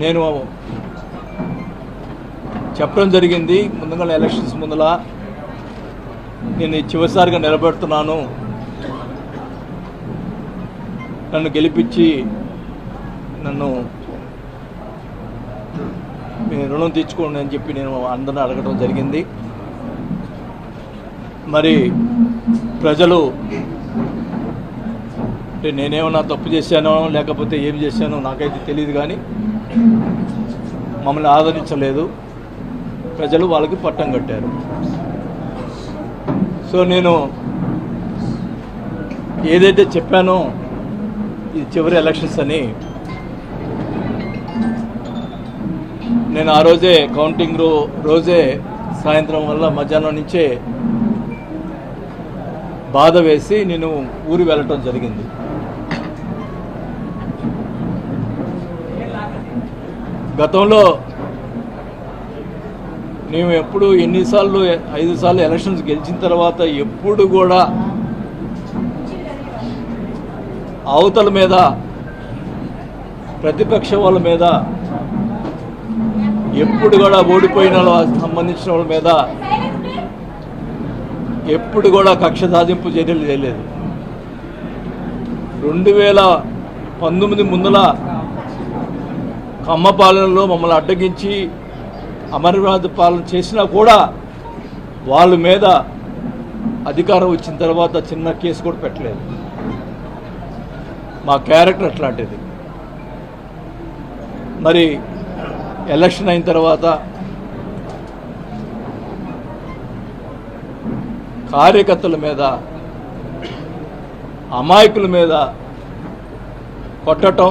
నేను చెప్పడం జరిగింది ముందుగా ఎలక్షన్స్ ముందల నేను చివరిసారిగా నిలబెడుతున్నాను, నన్ను గెలిపించి నన్ను రుణం తీర్చుకోండి అని చెప్పి నేను అందరిని అడగడం జరిగింది. మరి ప్రజలు అంటే నేనేమన్నా తప్పు చేశానో లేకపోతే ఏం చేశానో నాకైతే తెలియదు, కానీ మమ్మల్ని ఆదరించలేదు. ప్రజలు వాళ్ళకి పట్టం కట్టారు. సో నేను ఏదైతే చెప్పానో ఇది చివరి ఎలక్షన్స్ అని, నేను ఆ రోజే కౌంటింగ్ రోజే సాయంత్రం వల్ల మధ్యాహ్నం నుంచే బాధ వేసి నేను ఊరు వెళ్ళటం జరిగింది. గతంలో మేము ఎప్పుడు ఎన్నిసార్లు 5 సార్లు ఎలక్షన్స్ గెలిచిన తర్వాత ఎప్పుడు కూడా అవతల మీద ప్రతిపక్ష వాళ్ళ మీద ఎప్పుడు కూడా ఓడిపోయిన సంబంధించిన వాళ్ళ మీద ఎప్పుడు కూడా కక్ష సాధింపు చర్యలు చేయలేదు. 2019 ముందల కమ్మ పాలనలో మమ్మల్ని అడ్డగించి అమరనాథ్ పాలన చేసినా కూడా వాళ్ళ మీద అధికారం వచ్చిన తర్వాత చిన్న కేసు కూడా పెట్టలేదు. మా క్యారెక్టర్ అట్లాంటిది. మరి ఎలక్షన్ అయిన తర్వాత కార్యకర్తల మీద అమాయకుల మీద కొట్టడం,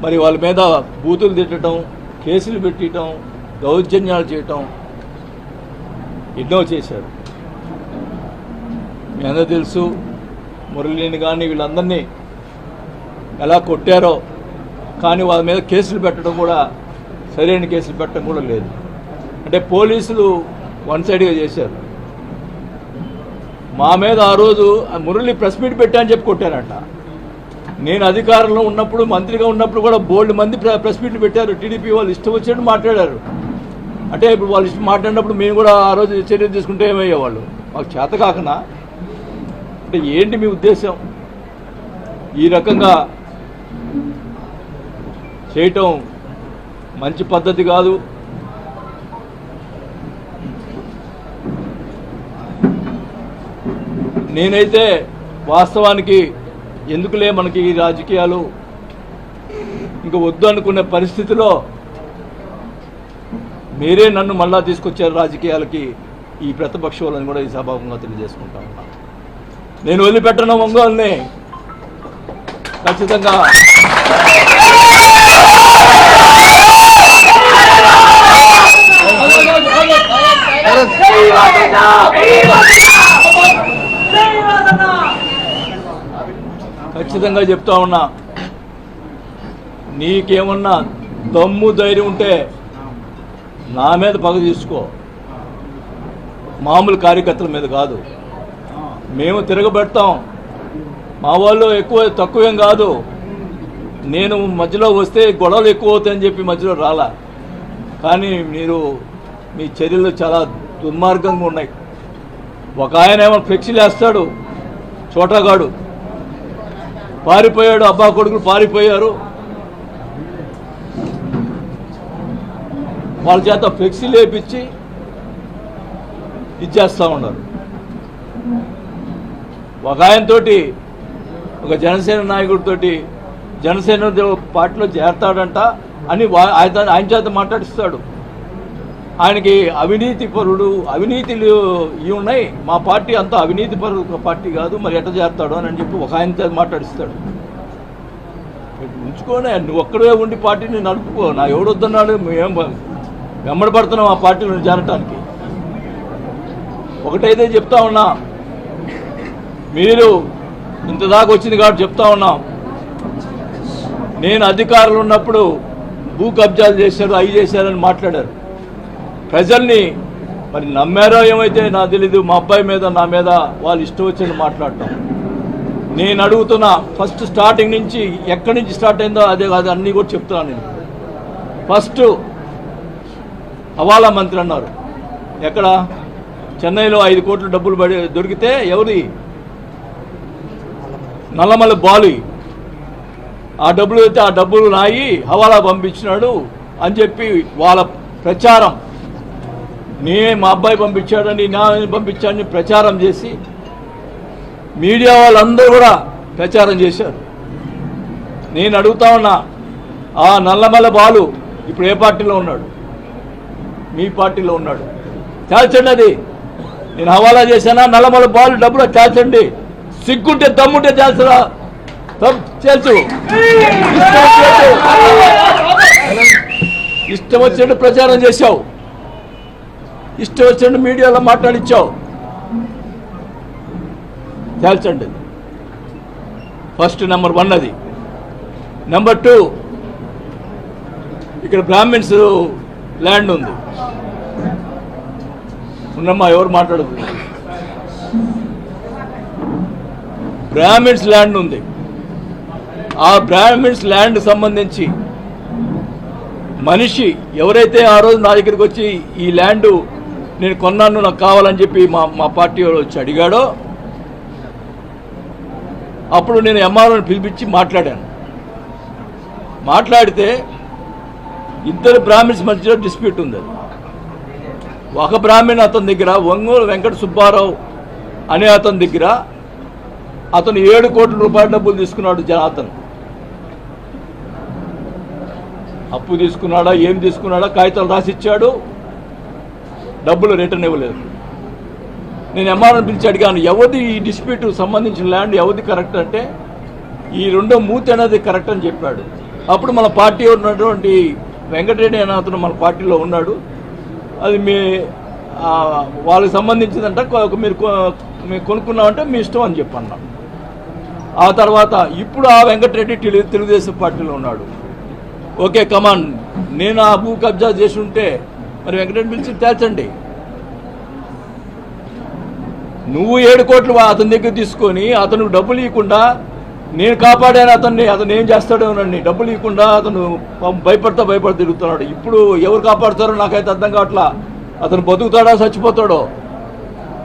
మరి వాళ్ళ మీద బూతులు తిట్టడం, కేసులు పెట్టడం, దౌర్జన్యాలు చేయటం ఎన్నో చేశారు. మీ అందరూ తెలుసు. మురళిని కానీ వీళ్ళందరినీ ఎలా కొట్టారో, కానీ వాళ్ళ మీద కేసులు పెట్టడం కూడా సరైన కేసులు పెట్టడం కూడా లేదు. అంటే పోలీసులు వన్ సైడ్గా చేశారు. మా మీద ఆ రోజు మురళి ప్రెస్ మీట్ పెట్టా అని చెప్పి కొట్టారంట. నేను అధికారంలో ఉన్నప్పుడు, మంత్రిగా ఉన్నప్పుడు కూడా బోల్డ్ మంది ప్రెస్ మీట్లు పెట్టారు. టీడీపీ వాళ్ళు ఇష్టం వచ్చినట్టు మాట్లాడారు. అంటే ఇప్పుడు వాళ్ళు ఇష్టం మాట్లాడినప్పుడు మేము కూడా ఆ రోజు చర్యలు తీసుకుంటే ఏమయ్యేవాళ్ళు? మాకు చేత కాకనా? అంటే ఏంటి మీ ఉద్దేశం? ఈ రకంగా చేయటం మంచి పద్ధతి కాదు. నేనైతే వాస్తవానికి ఎందుకులే మనకి ఈ రాజకీయాలు ఇంకా వద్దు అనుకునే పరిస్థితిలో మీరే నన్ను మళ్ళా తీసుకొచ్చారు రాజకీయాలకి. ఈ ప్రతిపక్ష వాళ్ళని కూడా ఈ సభాముఖంగా తెలియజేసుకుంటా ఉన్నా. నేను వదిలిపెట్టను ఒంగోలుని. ఖచ్చితంగా ఖచ్చితంగా చెప్తా ఉన్నా, నీకేమన్నా దమ్ము ధైర్యం ఉంటే నా మీద పగ తీసుకో, మామూలు కార్యకర్తల మీద కాదు. మేము తిరగబెడతాం. మా వాళ్ళు ఎక్కువ తక్కువేం కాదు. నేను మధ్యలో వస్తే గొడవలు ఎక్కువ అవుతాయని చెప్పి మధ్యలో రాలా. కానీ మీరు మీ చర్యలు చాలా దుర్మార్గంగా ఉన్నాయి. ఒక ఆయన ఏమో ఫ్లెక్సీలు వేస్తాడు, చోటగాడు పారిపోయాడు, అబ్బా కొడుకులు పారిపోయారు. వాళ్ళ చేత ఫ్లెక్సీలు వేపించి ఇచ్చేస్తూ ఉన్నారు. ఒక ఆయనతోటి, ఒక జనసేన నాయకుడితోటి జనసేన పార్టీలో చేరతాడంట అని ఆయన చేత మాట్లాడిస్తాడు. ఆయనకి అవినీతి పరుడు, అవినీతిలు ఇవి ఉన్నాయి, మా పార్టీ అంతా అవినీతి పరుడు పార్టీ కాదు, మరి ఎట్ట చేస్తాడు అని చెప్పి ఒక ఆయన మాట్లాడిస్తాడు. ఉంచుకోనే, నువ్వు ఒక్కడే ఉండి పార్టీని నడుపుకో. నా ఎవడొద్దన్నాడు, మేము వెంబడి పడుతున్నాం ఆ పార్టీలో చేరటానికి. ఒకటైతే చెప్తా ఉన్నా, మీరు ఇంత దాకా వచ్చింది కాబట్టి చెప్తా ఉన్నాం, నేను అధికారులు ఉన్నప్పుడు భూ కబ్జాలు చేశారు, అవి చేశారని మాట్లాడారు. ప్రజల్ని మరి నమ్మారో ఏమైతే నాకు తెలీదు. మా అబ్బాయి మీద, నా మీద వాళ్ళు ఇష్టం వచ్చేది మాట్లాడటం. నేను అడుగుతున్నా, ఫస్ట్ స్టార్టింగ్ నుంచి ఎక్కడి నుంచి స్టార్ట్ అయిందో అదే కాదు అన్నీ కూడా చెప్తున్నాను నేను. ఫస్ట్ హవాలా మంత్రి అన్నారు. ఎక్కడ? చెన్నైలో 5 కోట్ల డబ్బులు దొరికితే ఎవరి? నల్లమల్లి బాలు. ఆ డబ్బులు అయితే ఆ డబ్బులు నాయి హవాలా పంపించినాడు అని చెప్పి వాళ్ళ ప్రచారం, మా అబ్బాయి పంపించాడని, నా పంపించాడని ప్రచారం చేసి మీడియా వాళ్ళందరూ కూడా ప్రచారం చేశారు. నేను అడుగుతా ఉన్నా, ఆ నల్లమల్ల బాలు ఇప్పుడు ఏ పార్టీలో ఉన్నాడు? మీ పార్టీలో ఉన్నాడు. తేల్చండి. అది నేను హవాలా చేశానా? నల్లమల్ల బాలు డబ్బులు తేల్చండి. సిగ్గుంటే దమ్ముంటే తేల్చరా? తేల్చు. ఇష్టం వచ్చినట్టు ప్రచారం చేశావు, ఇష్టం వచ్చినట్టు మీడియాలో మాట్లాడిచ్చావు. తేల్చండి. ఫస్ట్ నెంబర్ 1 అది. నెంబర్ 2, ఇక్కడ బ్రాహ్మిన్స్ ల్యాండ్ ఉంది. ఉన్నమ్మా, ఎవరు మాట్లాడదు. బ్రాహ్మిన్స్ ల్యాండ్ ఉంది. ఆ బ్రాహ్మిన్స్ ల్యాండ్ సంబంధించి మనిషి ఎవరైతే ఆ రోజు నా దగ్గరికి వచ్చి ఈ ల్యాండు నేను కొన్నాను, నాకు కావాలని చెప్పి మా పార్టీ వచ్చి అడిగాడో, అప్పుడు నేను ఎంఆర్ఓని పిలిపించి మాట్లాడాను. మాట్లాడితే ఇద్దరు బ్రాహ్మిన్స్ మధ్యలో డిస్ప్యూట్ ఉంది. ఒక బ్రాహ్మణ్ అతని దగ్గర, ఒంగోలు వెంకట సుబ్బారావు అనే అతని దగ్గర అతను 7 కోట్ల రూపాయల డబ్బులు తీసుకున్నాడు. అతను అప్పు తీసుకున్నాడా, ఏం తీసుకున్నాడా, కాగితాలు రాసిచ్చాడు, డబ్బులు రిటర్న్ ఇవ్వలేదు. నేను ఎంఆర్ఓని పిలిచి అడిగాను, ఎవరిది ఈ డిస్ప్యూట్ సంబంధించిన ల్యాండ్ ఎవరిది కరెక్ట్ అంటే, ఈ రెండో మూతి అనేది కరెక్ట్ అని చెప్పాడు. అప్పుడు మన పార్టీ ఉన్నటువంటి వెంకటరెడ్డి అనే అతను మన పార్టీలో ఉన్నాడు. అది వాళ్ళకి సంబంధించిందంట, మీరు కొనుక్కున్నామంటే మీ ఇష్టం అని చెప్పన్నా. ఆ తర్వాత ఇప్పుడు ఆ వెంకటరెడ్డి తెలుగుదేశం పార్టీలో ఉన్నాడు. ఓకే కమాన్, నేను ఆ భూ కబ్జా చేసి ఉంటే మరి వెంకటరెడ్డి పిలిచి తేల్చండి. నువ్వు 7 కోట్లు అతని దగ్గర తీసుకొని అతను డబ్బులు ఇవ్వకుండా, నేను కాపాడాను అతన్ని ఏం చేస్తాడోనండి, డబ్బులు ఇవ్వకుండా అతను భయపడతా తిరుగుతున్నాడు. ఇప్పుడు ఎవరు కాపాడుతారో నాకైతే అర్థం కావట్లా. అతను బతుకుతాడా చచ్చిపోతాడో?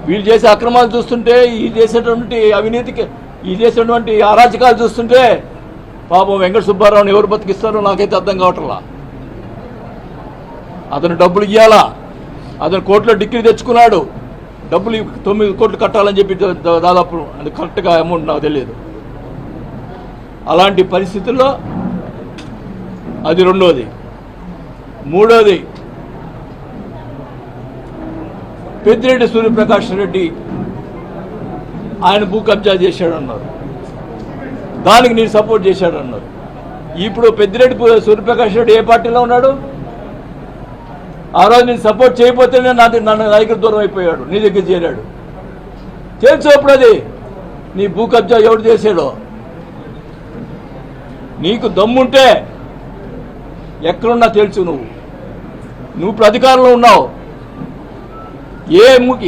వీళ్ళు చేసే అక్రమాలు చూస్తుంటే, ఈ చేసేటువంటి అవినీతికి, ఈ చేసేటువంటి అరాచకాలు చూస్తుంటే పాపం వెంకట సుబ్బారావుని ఎవరు బతికిస్తారో నాకైతే అర్థం కావట్లా. అతను డబ్బులు ఇవ్వాలా? అతను కోర్టులో డిగ్రీ తెచ్చుకున్నాడు, డబ్బులు 9 కోట్లు కట్టాలని చెప్పి దాదాపు అది కరెక్ట్గా అమౌంట్ నాకు తెలియదు. అలాంటి పరిస్థితుల్లో అది రెండోది. మూడోది, పెద్దిరెడ్డి సూర్యప్రకాష్ రెడ్డి ఆయన భూ కబ్జా చేశాడన్నారు, దానికి నేను సపోర్ట్ చేశాడన్నారు. ఇప్పుడు పెద్దిరెడ్డి సూర్యప్రకాష్ రెడ్డి ఏ పార్టీలో ఉన్నాడు? ఆ రోజు నేను సపోర్ట్ చేయకపోతేనే నన్ను దగ్గర దూరం అయిపోయాడు, నీ దగ్గర చేరాడు. తెలుసు అప్పుడు అది నీ భూ కబ్జా ఎవడు చేశాడో. నీకు దమ్ముంటే ఎక్కడున్నా తెలుసు. నువ్వు ఇప్పుడు అధికారంలో ఉన్నావు.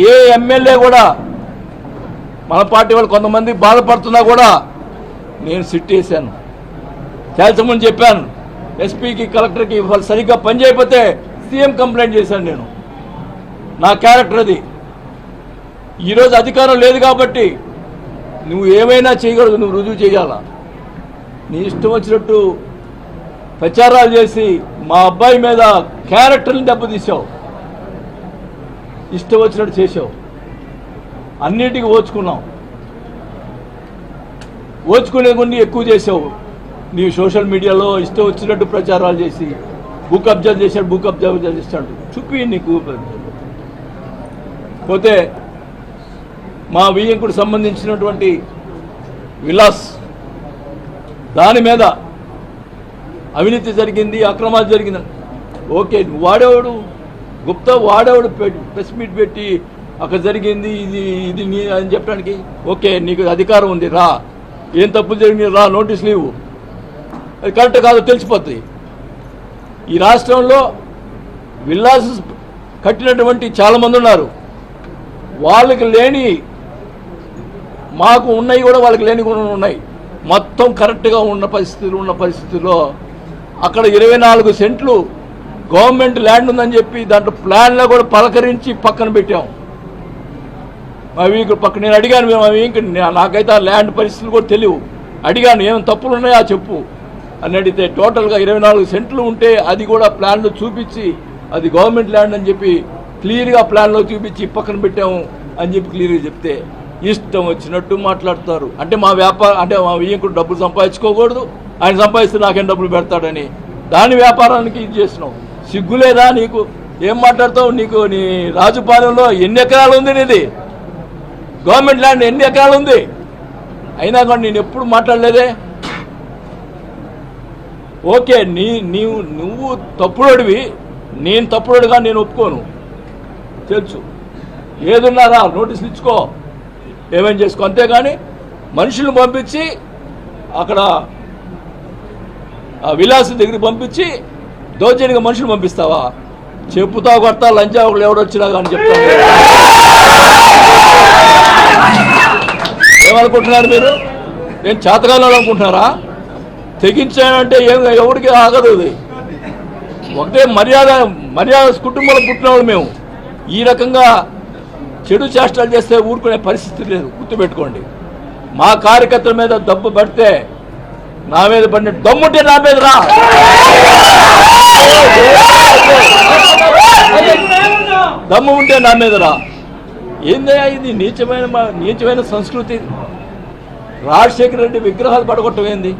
ఏ ఎమ్మెల్యే కూడా, మన పార్టీ వాళ్ళు కొంతమంది బాధపడుతున్నా కూడా నేను సిట్ వేశాను, తేల్చమని చెప్పాను. ఎస్పీకి, కలెక్టర్కి వాళ్ళు సరిగ్గా పని చేయకపోతే సీఎం కంప్లైంట్ చేశాను. నేను నా క్యారెక్టర్ అది. ఈరోజు అధికారం లేదు కాబట్టి నువ్వు ఏమైనా చేయగలదు, నువ్వు రుజువు చేయాలా. నీ ఇష్టం వచ్చినట్టు ప్రచారాలు చేసి మా అబ్బాయి మీద క్యారెక్టర్ని దెబ్బతీసావు, ఇష్టం వచ్చినట్టు చేసావు. అన్నిటికీ ఓచుకునే కొన్ని ఎక్కువ చేసావు. నీ సోషల్ మీడియాలో ఇష్టం వచ్చినట్టు ప్రచారాలు చేసి భూ కబ్జా చేశాడు చూపి నీకు. పోతే మా వియ్యంకుడికి సంబంధించినటువంటి విలాస్, దాని మీద అవినీతి జరిగింది, అక్రమాలు జరిగింది. ఓకే, వాడేవాడు గుప్తా, వాడేవాడు ప్రెస్ మీట్ పెట్టి అక్కడ జరిగింది ఇది నీ అని చెప్పడానికి. ఓకే, నీకు అధికారం ఉంది, రా, ఏం తప్పులు జరిగింది రా, నోటీసులు ఇవ్వు. అది కరెక్ట్ కాదో తెలిసిపోతుంది. ఈ రాష్ట్రంలో విల్లాస్ కట్టినటువంటి చాలామంది ఉన్నారు. వాళ్ళకి లేని మాకు ఉన్నాయి కూడా వాళ్ళకి లేని కూడా ఉన్నాయి. మొత్తం కరెక్ట్గా ఉన్న పరిస్థితుల్లో అక్కడ 24 సెంట్లు గవర్నమెంట్ ల్యాండ్ ఉందని చెప్పి దాంట్లో ప్లాన్లో కూడా పలకరించి పక్కన పెట్టాం. నేను అడిగాను, నాకైతే ఆ ల్యాండ్ పరిస్థితులు కూడా తెలియవు. అడిగాను ఏం తప్పులు ఉన్నాయా చెప్పు అని అడిగితే టోటల్గా 24 సెంట్లు ఉంటే అది కూడా ప్లాన్లో చూపించి అది గవర్నమెంట్ ల్యాండ్ అని చెప్పి క్లియర్గా ప్లాన్లో చూపించి పక్కన పెట్టాము అని చెప్పి క్లియర్గా చెప్తే ఇష్టం వచ్చినట్టు మాట్లాడతారు. అంటే మా వ్యాపారం అంటే మా వియ్యంకుడు డబ్బులు సంపాదించుకోకూడదు, ఆయన సంపాదిస్తే నాకేం డబ్బులు పెడతాడని దాని వ్యాపారానికి ఇది చేసినావు. సిగ్గులేదా నీకు? ఏం మాట్లాడతావు? నీకు నీ రాజుపాలెంలో ఎన్ని ఎకరాలు ఉంది? నీది గవర్నమెంట్ ల్యాండ్ ఎన్ని ఎకరాలు ఉంది? అయినా కానీ నేను ఎప్పుడు మాట్లాడలేదే. ఓకే, నువ్వు తప్పుడోడివి, నేను తప్పుడోడిగా నేను ఒప్పుకోను, తెలుసు. ఏదున్నారా నోటీసులు ఇచ్చుకో, ఏమేం చేసుకో, అంతేగాని మనుషులను పంపించి అక్కడ ఆ విలాసం దగ్గరికి పంపించి దౌర్జన్యంగా మనుషులు పంపిస్తావా? చెప్పుతా కొడతా లంచా ఒకళ్ళు ఎవడొచ్చినా కానీ చెప్తాను. ఏమనుకుంటున్నారు మీరు? నేను చేతకాలను అనుకుంటున్నారా? తెగించానంటే ఎవరికి ఆగదు. అది ఒకటే మర్యాద కుటుంబంలో పుట్టినవాళ్ళు మేము. ఈ రకంగా చెడు చేష్టలు చేస్తే ఊరుకునే పరిస్థితి లేదు, గుర్తుపెట్టుకోండి. మా కార్యకర్తల మీద దెబ్బ పడితే నా మీద పడిన దమ్ముంటే నా మీద రా, దమ్ము ఉంటే నా మీద రా. ఏందయ్యా ఇది? నీచమైన సంస్కృతి. రాజశేఖర రెడ్డి విగ్రహాలు పడగొట్టమైంది.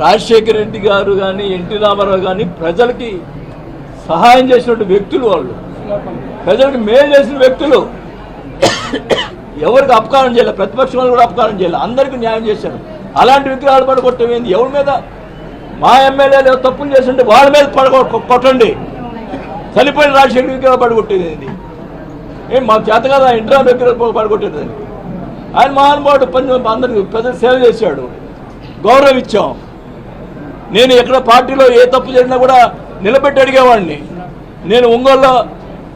రాజశేఖర రెడ్డి గారు కానీ ఎన్టీ రామారావు కానీ ప్రజలకి సహాయం చేసినటువంటి వ్యక్తులు, వాళ్ళు ప్రజలకు మేలు చేసిన వ్యక్తులు. ఎవరికి అపకారం చేయలేదు, ప్రతిపక్షం వాళ్ళు కూడా అపకారం చేయలేదు, అందరికీ న్యాయం చేశారు. అలాంటి విగ్రహాలు పడగొట్టమైంది. ఎవరి మీద? మా ఎమ్మెల్యేలు తప్పులు చేస్తుంటే వాళ్ళ మీద కొట్టండి. చనిపోయిన రాజశేఖర విగ్రహాలు పడగొట్టేది ఏం మాకు చేత కదా? ఇంట్రా విగ్రహాలు పడగొట్టేది. ఆయన మహానుభావుడు అందరికి ప్రజలు సేవ చేశాడు, గౌరవం ఇచ్చాం. నేను ఎక్కడ పార్టీలో ఏ తప్పు జరిగినా కూడా నిలబెట్టి అడిగేవాడిని. నేను ఒంగోలులో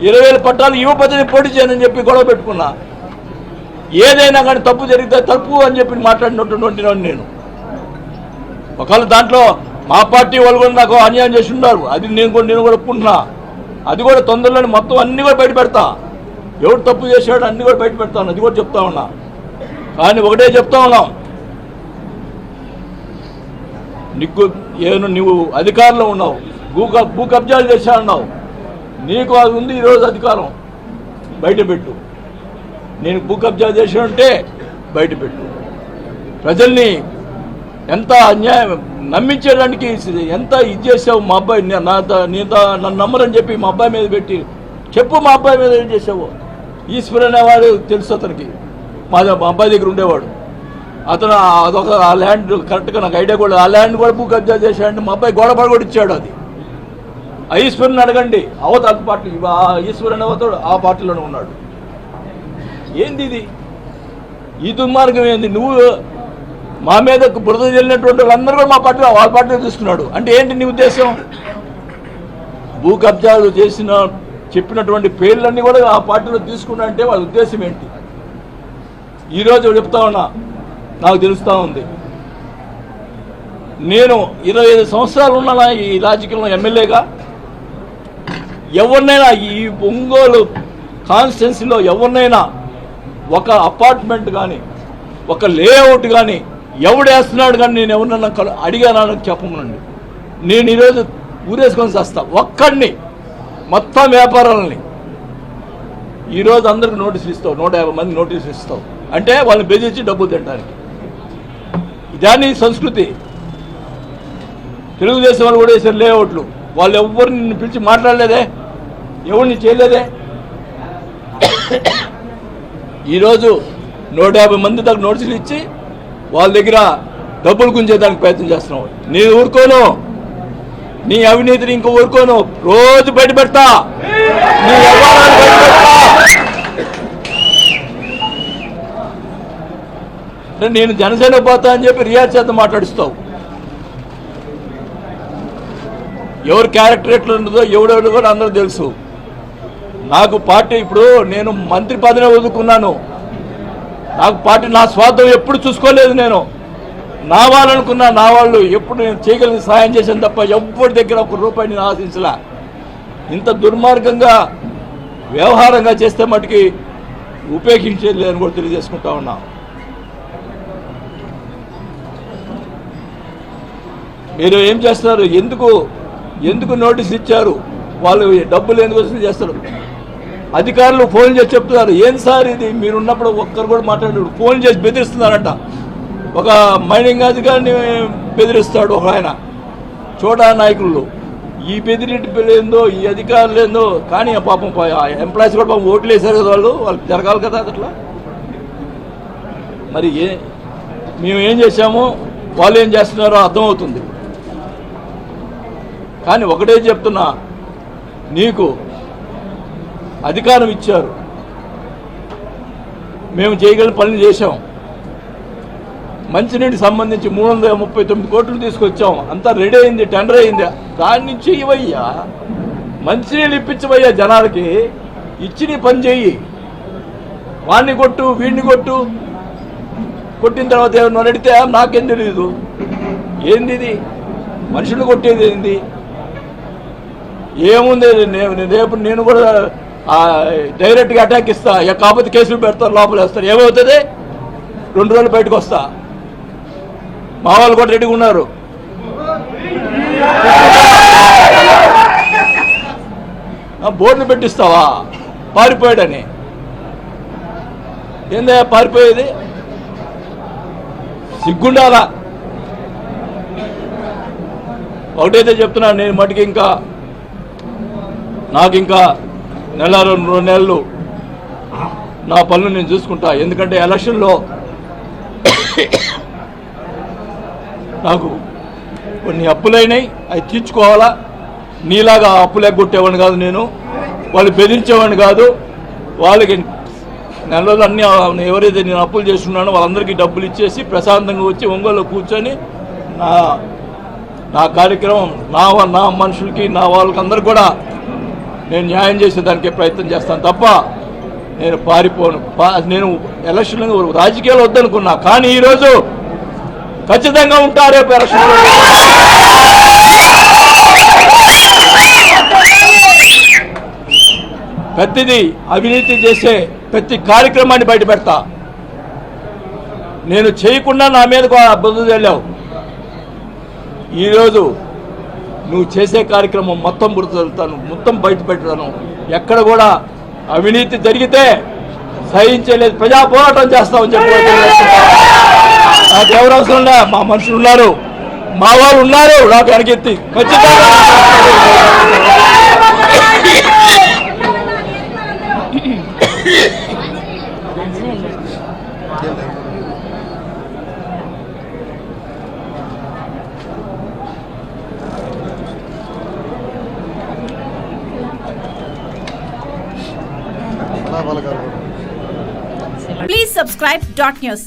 20,000 పట్టాలు యువపతిని పోటీ చేయనని చెప్పి గొడవ పెట్టుకున్నా. ఏదైనా కానీ తప్పు జరిగితే తప్పు అని చెప్పి మాట్లాడినటువంటి నేను. ఒకవేళ దాంట్లో మా పార్టీ వాళ్ళు కూడా నాకు అన్యాయం చేసి ఉన్నారు, అది నేను కూడా ఒప్పుకుంటున్నా. అది కూడా తొందరలోనే మొత్తం అన్నీ కూడా బయట పెడతా. ఎవరు తప్పు చేశాడు అన్నీ కూడా బయట పెడతాను, అది కూడా చెప్తా ఉన్నా. కానీ ఒకటే చెప్తా ఉన్నాం, నువ్వు అధికారంలో ఉన్నావు, భూ కబ్జాలు చేశానన్నావు, నీకు అది ఉంది ఈరోజు అధికారం, బయట పెట్టు. నేను భూ కబ్జా చేశానంటే బయట పెట్టు. ప్రజల్ని ఎంత అన్యాయం నమ్మించేదానికి ఎంత ఇది చేసావు. మా అబ్బాయి నన్ను నమ్మరని చెప్పి మా అబ్బాయి మీద పెట్టి చెప్పు, మా అబ్బాయి మీద ఏం చేసావు. ఈశ్వర్ అనేవాడు తెలుసు అతనికి, మా అబ్బాయి దగ్గర ఉండేవాడు. అతను అదొక ఆ ల్యాండ్ కరెక్ట్గా నాకు ఐడియా కూడా, ఆ ల్యాండ్ కూడా భూ కబ్జా చేశాడంటే మా అబ్బాయి గోడ పడి ఇచ్చాడు. అది ఆ ఈశ్వరుని అడగండి, అవతల పార్టీ ఈశ్వర్ అనే అవతడు ఆ పార్టీలోనే ఉన్నాడు. ఏంది ఇది? ఈ దుర్మార్గం ఏంది? నువ్వు మా మీద బురద చెల్లినటువంటి వాళ్ళందరూ కూడా మా పార్టీలో వాళ్ళ పార్టీలో తీసుకున్నాడు అంటే ఏంటి నీ ఉద్దేశం? భూ కబ్జాలు చెప్పినటువంటి పేర్లన్నీ కూడా ఆ పార్టీలో తీసుకున్నా అంటే వాళ్ళ ఉద్దేశం ఏంటి? ఈరోజు చెప్తా ఉన్నా, నాకు తెలుస్తూ ఉంది. నేను 25 సంవత్సరాలు ఉన్నా ఈ రాజకీయంలో ఎమ్మెల్యేగా. ఎవరినైనా ఈ ఒంగోలు కాన్స్టిట్యున్సీలో ఎవరినైనా ఒక అపార్ట్మెంట్ కానీ ఒక లేఅవుట్ కానీ ఎవడేస్తున్నాడు కానీ నేను ఎవరినన్నా అడిగానని చెప్పమనండి. నేను ఈరోజు ఊరేసుకొని చేస్తా ఒక్కడిని, మొత్తం వ్యాపారాలని. ఈరోజు అందరికి నోటీసులు ఇస్తావు, 150 మంది నోటీసులు ఇస్తావు అంటే వాళ్ళని బెదిరించి డబ్బులు తినడానికి. ఇదాన్ని సంస్కృతి. తెలుగుదేశం వాళ్ళు కూడా వేసారు లేఅవుట్లు, వాళ్ళు ఎవరిని నిన్ను పిలిచి మాట్లాడలేదే, ఎవరిని చేయలేదే. ఈరోజు 150 మంది దాకా నోటీసులు ఇచ్చి వాళ్ళ దగ్గర డబ్బులు గుంజేదానికి ప్రయత్నం చేస్తున్నావు. నేను ఊరుకోను, నీ అవినీతిని ఇంకో ఊరుకోను, రోజు బయట పెడతా, నీ వ్యవహారాలు బయట పెడతా. నేను జనసేన పోతా అని చెప్పి రియాజ్ చేత మాట్లాడిస్తావు. ఎవరు క్యారెక్టర్ ఎట్లా ఉండదో ఎవడెవరు కూడా అందరూ తెలుసు. నాకు పార్టీ ఇప్పుడు నేను మంత్రి పదవిని వదులుకున్నాను. నాకు పార్టీ నా స్వార్థం ఎప్పుడు చూసుకోలేదు. నేను నా వాళ్ళనుకున్నా, నా వాళ్ళు ఎప్పుడు నేను చేయగలిగిన సాయం చేశాను తప్ప ఎవ్వరి దగ్గర ఒక రూపాయి నేను ఆశించలే. ఇంత దుర్మార్గంగా వ్యవహారంగా చేస్తే మటుకి ఉపేక్షించేది లేదని కూడా తెలియజేసుకుంటా ఉన్నా. మీరు ఏం చేస్తున్నారు? ఎందుకు నోటీస్ ఇచ్చారు? వాళ్ళు డబ్బులు ఎందుకు వసూలు చేస్తారు? అధికారులు ఫోన్ చేసి చెప్తున్నారు, ఏం సార్ ఇది మీరు ఉన్నప్పుడు ఒక్కరు కూడా మాట్లాడారు. ఫోన్ చేసి బెదిరిస్తున్నారంట. ఒక మైనింగ్ అధికారిని బెదిరిస్తాడు ఒక ఆయన, చోటా నాయకులు. ఈ బెదిరింపు ఏందో, ఈ అధికారులు ఏందో. కానీ పాపం ఎంప్లాయీస్ కూడా పాపం ఓట్లు వేశారు కదా, వాళ్ళకి జరగాలి కదా అట్లా. మరి మేము ఏం చేశామో వాళ్ళు ఏం చేస్తున్నారో అర్థమవుతుంది. కానీ ఒకటే చెప్తున్నా, నీకు అధికారం ఇచ్చారు, మేము చేయగలిగిన పనులు చేశాం. మంచినీటికి సంబంధించి 339 కోట్లు తీసుకొచ్చాం. అంతా రెడీ అయింది, టెండర్ అయింది. దాని నుంచి ఇవయ్యా మంచినీళ్ళు ఇప్పించవయ్యా జనాలకి. ఇచ్చి నీ పని చెయ్యి. వాడిని కొట్టు, వీడిని కొట్టిన తర్వాత ఏమన్నా అడిగితే నాకేం తెలియదు. ఏంది ఇది? మనుషులు కొట్టేది ఏంది? ఏముంది? రేపు నేను కూడా డైరెక్ట్గా అటాక్ ఇస్తా. కాకపోతే కేసులు పెడతారు, లోపల వేస్తారు. ఏమవుతుంది? 2 రోజులు బయటకు వస్తా. మా వాళ్ళు కూడా రెడీగా ఉన్నారు. బోర్డులు పెట్టిస్తావా పారిపోయాడని? ఏందా పారిపోయేది? సిగ్గుండాలా? ఒకటైతే చెప్తున్నా, నేను మటుకి నాకు ఇంకా 1-2 నెలలు నా పనులు నేను చూసుకుంటా. ఎందుకంటే ఎలక్షన్లో నాకు కొన్ని అప్పులైనాయి, అవి తీర్చుకోవాలా. నీలాగా అప్పులు ఎగ్గొట్టేవాడిని కాదు నేను, వాళ్ళు బెదిరించేవాడిని కాదు. వాళ్ళకి నెలలో అన్ని ఎవరైతే నేను అప్పులు చేస్తున్నానో వాళ్ళందరికీ డబ్బులు ఇచ్చేసి ప్రశాంతంగా వచ్చి ఒంగోలులో కూర్చొని నా కార్యక్రమం, నా మనుషులకి, నా వాళ్ళకి అందరికి కూడా నేను న్యాయం చేసేదానికి ప్రయత్నం చేస్తాను తప్ప నేను పారిపోను. నేను ఎలక్షన్లో రాజకీయాలు వద్దనుకున్నా, కానీ ఈరోజు ఖచ్చితంగా ఉంటా. రేపు ఎలక్షన్లో ప్రతిదీ అవినీతి చేసే ప్రతి కార్యక్రమాన్ని బయట పెడతా. నేను చేయకుండా నా మీదకు బుద్ధి వెళ్ళావు. ఈరోజు నువ్వు చేసే కార్యక్రమం మొత్తం బురదలుతాను, మొత్తం బయట పెడతాను. ఎక్కడ కూడా అవినీతి జరిగితే సహించలేదు, ప్రజా పోరాటం చేస్తామని చెప్పి నాకు ఎవరు అవసరం లే. మా మనుషులు ఉన్నారు, మా వాళ్ళు ఉన్నారు. నాకు వెనకెత్తి ఖచ్చితంగా Please subscribe .news.